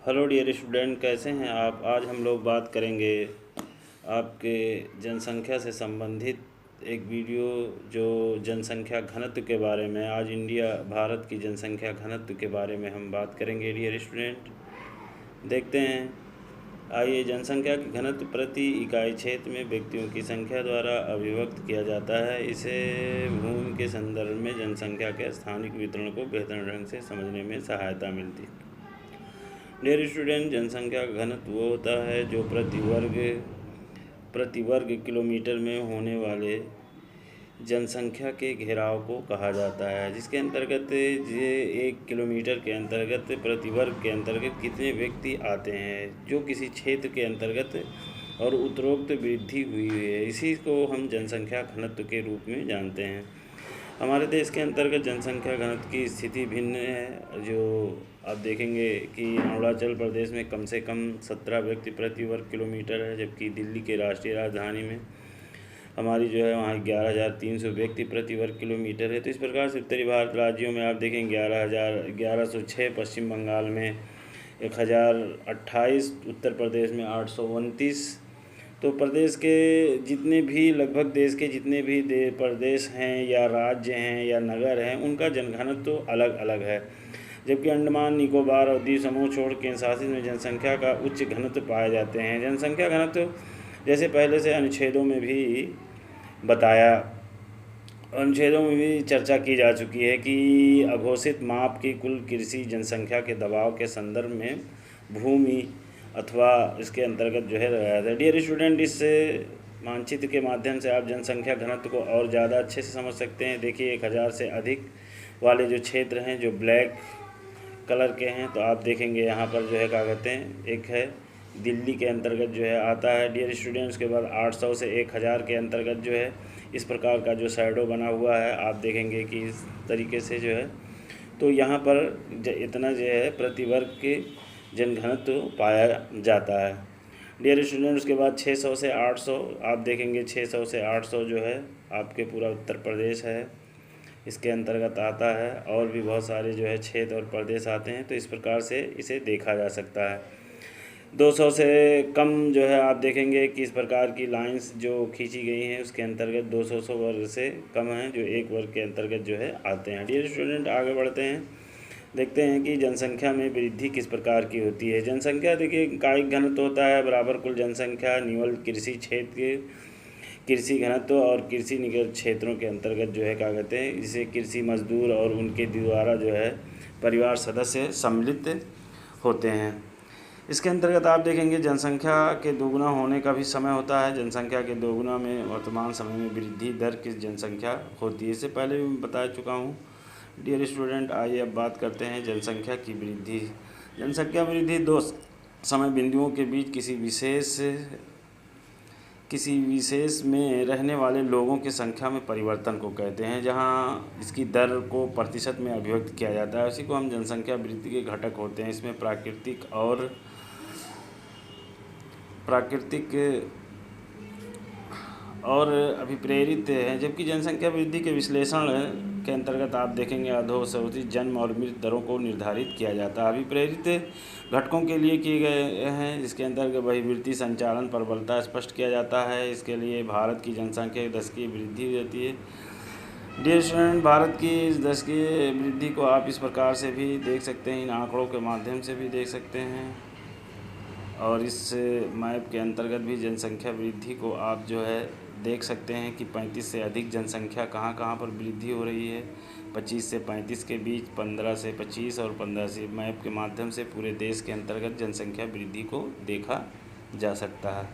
Hello dear student, कैसे हैं आप। आज हम लोग बात करेंगे आपके जनसंख्या से संबंधित एक वीडियो जो जनसंख्या घनत्व के बारे में। आज भारत की जनसंख्या घनत्व के बारे में हम बात करेंगे डियर स्टूडेंट। देखते हैं। आइए। जनसंख्या की घनत्व प्रति इकाई क्षेत्र में व्यक्तियों की संख्या द्वारा अभिव्यक्त किया जाता है। इसे भूमि के संदर्भ में जनसंख्या के स्थानिक वितरण को बेहतर ढंग से समझने में सहायता मिलती है। डियर स्टूडेंट, जनसंख्या का घनत्व वो होता है जो प्रति वर्ग किलोमीटर में होने वाले जनसंख्या के घेराव को कहा जाता है, जिसके अंतर्गत ये 1 किलोमीटर के अंतर्गत प्रति वर्ग के अंतर्गत कितने व्यक्ति आते हैं जो किसी क्षेत्र के अंतर्गत और उत्तरोक्त वृद्धि हुई है। इसी को हम जनसंख्या घनत्व के रूप में जानते हैं। हमारे देश के अंतर्गत जनसंख्या घनत्व की स्थिति भिन्न है। जो आप देखेंगे कि अरुणाचल प्रदेश में कम से कम 17 व्यक्ति प्रति वर्ग किलोमीटर है, जबकि दिल्ली के राष्ट्रीय राजधानी में हमारी जो है वहाँ 11,300 व्यक्ति प्रति वर्ग किलोमीटर है। तो इस प्रकार से उत्तरी भारत राज्यों में आप देखेंगे 11,600, पश्चिम बंगाल में 1,028, उत्तर प्रदेश में 829। तो प्रदेश के जितने भी लगभग देश के जितने भी प्रदेश हैं या राज्य हैं या नगर हैं, उनका जनघनत्व तो अलग अलग है। जबकि अंडमान निकोबार और द्वीप समूह छोड़ केंद्र शासित में जनसंख्या का उच्च घनत्व पाए जाते हैं। जनसंख्या घनत्व जैसे पहले से अनुच्छेदों में भी बताया, अनुच्छेदों में भी चर्चा की जा चुकी है कि अघोषित माप की कुल कृषि जनसंख्या के दबाव के संदर्भ में भूमि अथवा इसके अंतर्गत जो है लगाया था। डियर स्टूडेंट, इस मानचित्र के माध्यम से आप जनसंख्या घनत्व को और ज़्यादा अच्छे से समझ सकते हैं। देखिए 1,000 से अधिक वाले जो क्षेत्र हैं जो ब्लैक कलर के हैं, तो आप देखेंगे यहाँ पर जो है क्या कहते हैं, एक है दिल्ली के अंतर्गत जो है आता है डियर स्टूडेंट्स। के बाद 800 से 1,000 के अंतर्गत जो है इस प्रकार का जो शैडो बना हुआ है, आप देखेंगे कि इस तरीके से जो है, तो यहाँ पर इतना जो है प्रति वर्ग के जनघनत्व पाया जाता है डियर स्टूडेंट। उसके बाद 600 से 800 आप देखेंगे, 600 से 800 जो है आपके पूरा उत्तर प्रदेश है, इसके अंतर्गत आता है। और भी बहुत सारे जो है क्षेत्र और प्रदेश आते हैं, तो इस प्रकार से इसे देखा जा सकता है। 200 से कम जो है आप देखेंगे कि इस प्रकार की लाइंस जो खींची गई हैं उसके अंतर्गत 200 वर्ग से कम हैं जो 1 वर्ग के अंतर्गत जो है आते हैं। डियर स्टूडेंट, आगे बढ़ते हैं। देखते हैं कि जनसंख्या में वृद्धि किस प्रकार की होती है। जनसंख्या देखिए कायिक घनत्व होता है बराबर कुल जनसंख्या निवल कृषि क्षेत्र के कृषि घनत्व और कृषि निगत क्षेत्रों के अंतर्गत जो है क्या कहते हैं, जिसे कृषि मजदूर और उनके द्वारा जो है परिवार सदस्य सम्मिलित होते हैं। इसके अंतर्गत आप देखेंगे जनसंख्या के दोगुना होने का भी समय होता है। जनसंख्या के दोगुना में वर्तमान समय में वृद्धि दर किस जनसंख्या होती है, इससे पहले भी मैं बता चुका हूँ डियर स्टूडेंट। आइए अब बात करते हैं जनसंख्या की वृद्धि। जनसंख्या वृद्धि दो समय बिंदुओं के बीच किसी विशेष में रहने वाले लोगों की संख्या में परिवर्तन को कहते हैं, जहां इसकी दर को प्रतिशत में अभिव्यक्त किया जाता है। उसी को हम जनसंख्या वृद्धि के घटक होते हैं। इसमें प्राकृतिक और अभिप्रेरित हैं। जबकि जनसंख्या वृद्धि के विश्लेषण के अंतर्गत आप देखेंगे अधोसंरचित जन्म और मृत्यु दरों को निर्धारित किया जाता है। अभिप्रेरित घटकों के लिए किए गए हैं, जिसके अंतर्गत बहिर्वृत्तीय संचालन प्रबलता स्पष्ट किया जाता है। इसके लिए भारत की जनसंख्या की दशकीय वृद्धि रहती है। डियर स्टूडेंट, भारत की इस दशकीय वृद्धि को आप इस प्रकार से भी देख सकते हैं, इन आंकड़ों के माध्यम से भी देख सकते हैं। और इस मैप के अंतर्गत भी जनसंख्या वृद्धि को आप जो है देख सकते हैं कि 35 से अधिक जनसंख्या कहाँ कहाँ पर वृद्धि हो रही है। 25 से 35 के बीच, 15 से 25 और 15 से, मैप के माध्यम से पूरे देश के अंतर्गत जनसंख्या वृद्धि को देखा जा सकता है।